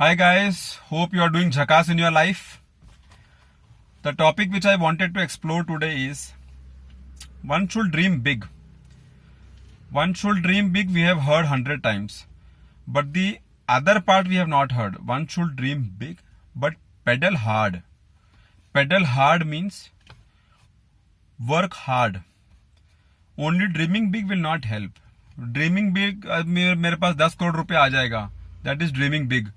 Hi guys, hope you are doing jhakas in your life. The topic which I wanted to explore today is one should dream big. One should dream big, we have heard 100 times. But the other part we have not heard. One should dream big, but pedal hard. Pedal hard means work hard. Only dreaming big will not help. Dreaming big, मेरे पास 10 करोड़ रुपए आ जाएगा. That is dreaming big.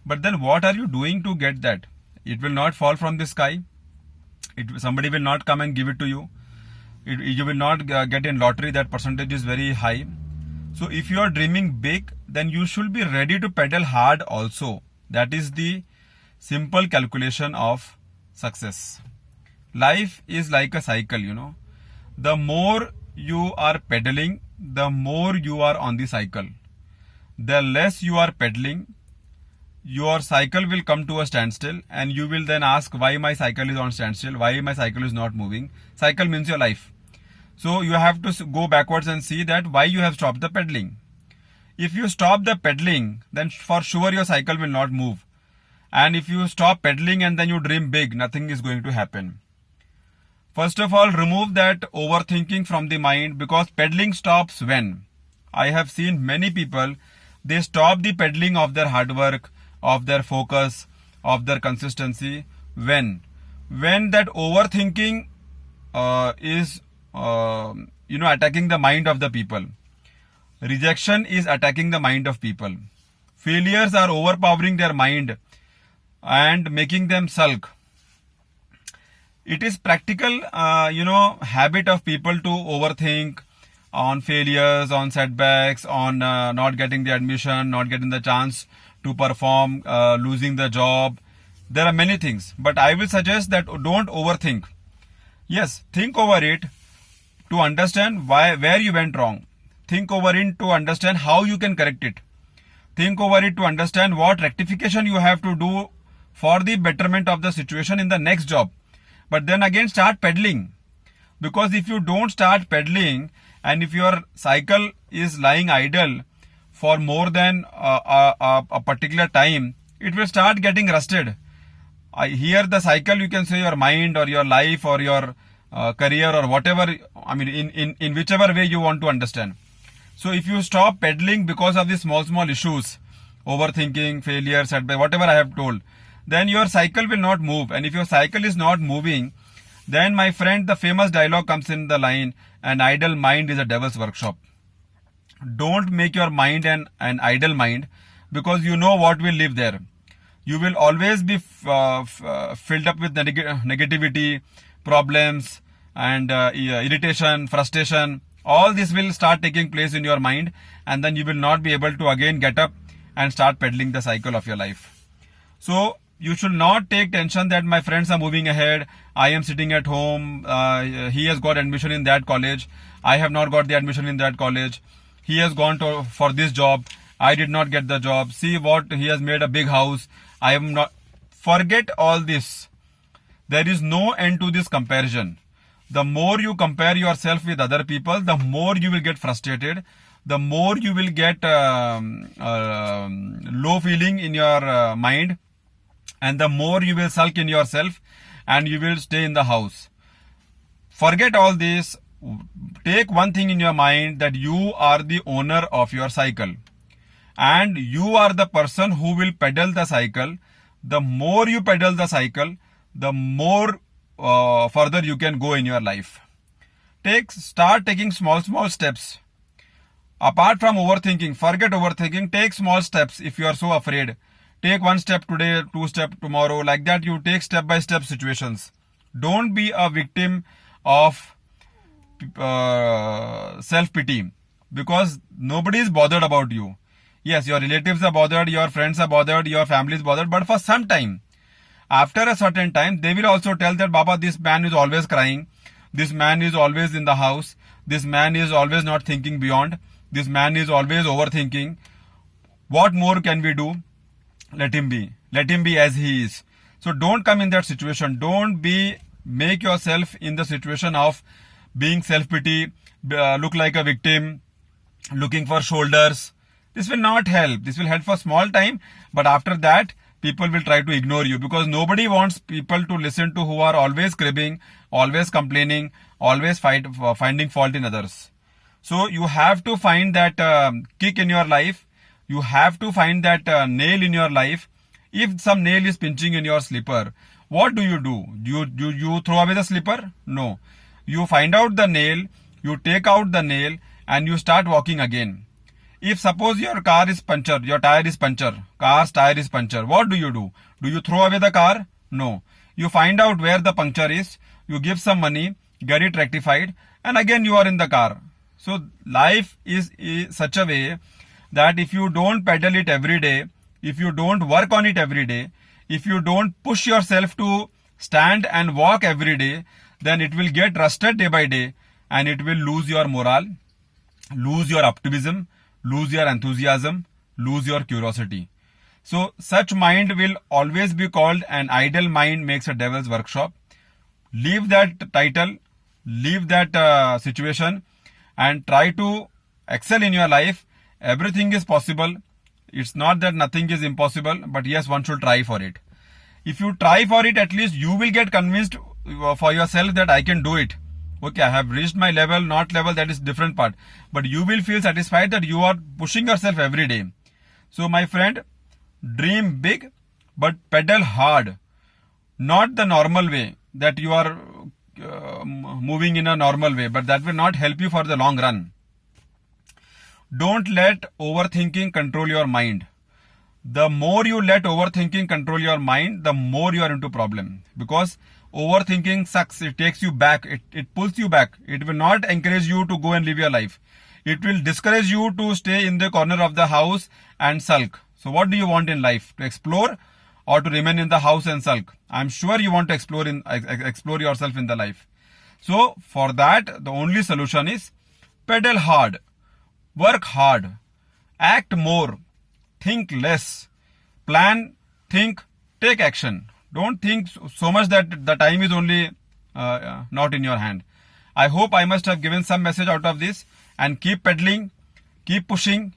But then what are you doing to get that? It will not fall from the sky. Somebody will not come and give it to you. You will not get in lottery. That percentage is very high. So if you are dreaming big, then you should be ready to pedal hard also. That is the simple calculation of success. Life is like a cycle, The more you are pedaling, the more you are on the cycle. The less you are pedaling, your cycle will come to a standstill and you will then ask why my cycle is on standstill, why my cycle is not moving. Cycle means your life. So you have to go backwards and see that why you have stopped the pedaling. If you stop the pedaling, then for sure your cycle will not move. And if you stop pedaling and then you dream big, nothing is going to happen. First of all, remove that overthinking from the mind, because pedaling stops when? I have seen many people, they stop the pedaling of their hard work, of their focus, of their consistency. When that overthinking is attacking the mind of the people. Rejection is attacking the mind of people. Failures are overpowering their mind and making them sulk. It is practical habit of people to overthink on failures, on setbacks, on not getting the admission, not getting the chance to perform, losing the job. There are many things, but I will suggest that don't overthink. Yes, think over it to understand where you went wrong. Think over it to understand how you can correct it. Think over it to understand what rectification you have to do for the betterment of the situation in the next job. But then again, start pedaling. Because if you don't start pedaling, and if your cycle is lying idle for more than a particular time, it will start getting rusted. Here the cycle, you can say your mind or your life or your career or whatever, in whichever way you want to understand. So if you stop pedaling because of these small issues, overthinking, failure, setback, whatever I have told, then your cycle will not move. And if your cycle is not moving, then my friend, the famous dialogue comes in the line, an idle mind is a devil's workshop. Don't make your mind an idle mind, because you know what will live there. You will always be filled up with negativity, problems, and irritation, frustration. All this will start taking place in your mind, and then you will not be able to again get up and start pedaling the cycle of your life. So you should not take tension that my friends are moving ahead. I am sitting at home. He has got admission in that college. I have not got the admission in that college. He has gone for this job. I did not get the job. See what he has made, a big house. I am not. Forget all this. There is no end to this comparison. The more you compare yourself with other people, the more you will get frustrated. The more you will get low feeling in your mind. And the more you will sulk in yourself and you will stay in the house. Forget all this. Take one thing in your mind, that you are the owner of your cycle. And you are the person who will pedal the cycle. The more you pedal the cycle, the more further you can go in your life. Start taking small steps. Apart from overthinking, forget overthinking. Take small steps if you are so afraid. Take one step today, 2 steps tomorrow. Like that, you take step-by-step situations. Don't be a victim of self-pity, because nobody is bothered about you. Yes, your relatives are bothered, your friends are bothered, your family is bothered, but for some time. After a certain time, they will also tell that, Baba, this man is always crying. This man is always in the house. This man is always not thinking beyond. This man is always overthinking. What more can we do? Let him be. Let him be as he is. So don't come in that situation. Don't make yourself in the situation of being self-pity, look like a victim, looking for shoulders. This will not help. This will help for small time, but after that, people will try to ignore you because nobody wants people to listen to who are always cribbing, always complaining, always finding fault in others. So you have to find that kick in your life. You have to find that nail in your life. If some nail is pinching in your slipper, what do? You throw away the slipper? No. You find out the nail, you take out the nail, and you start walking again. If suppose your car is punctured, your tire is punctured, car's tire is punctured, what do? Do you throw away the car? No. You find out where the puncture is, you give some money, get it rectified, and again you are in the car. So life is such a way that if you don't pedal it every day, if you don't work on it every day, if you don't push yourself to stand and walk every day, then it will get rusted day by day and it will lose your morale, lose your optimism, lose your enthusiasm, lose your curiosity. So such mind will always be called an idle mind makes a devil's workshop. Leave that title, leave that situation and try to excel in your life. Everything is possible. It's not that nothing is impossible, but yes, one should try for it. If you try for it, at least you will get convinced for yourself that I can do it. Okay, I have reached my level, not level, that is different part. But you will feel satisfied that you are pushing yourself every day. So my friend, dream big, but pedal hard. Not the normal way that you are moving in a normal way, but that will not help you for the long run. Don't let overthinking control your mind. The more you let overthinking control your mind, the more you are into problem. Because overthinking sucks. It takes you back. It pulls you back. It will not encourage you to go and live your life. It will discourage you to stay in the corner of the house and sulk. So what do you want in life? To explore or to remain in the house and sulk? I'm sure you want to explore yourself in the life. So for that, the only solution is pedal hard, work hard, act more, think less, plan, think, take action. Don't think so much that the time is only not in your hand. I hope I must have given some message out of this, and keep pedaling, keep pushing.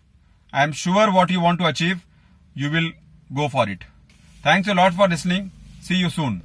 I am sure what you want to achieve, you will go for it. Thanks a lot for listening. See you soon.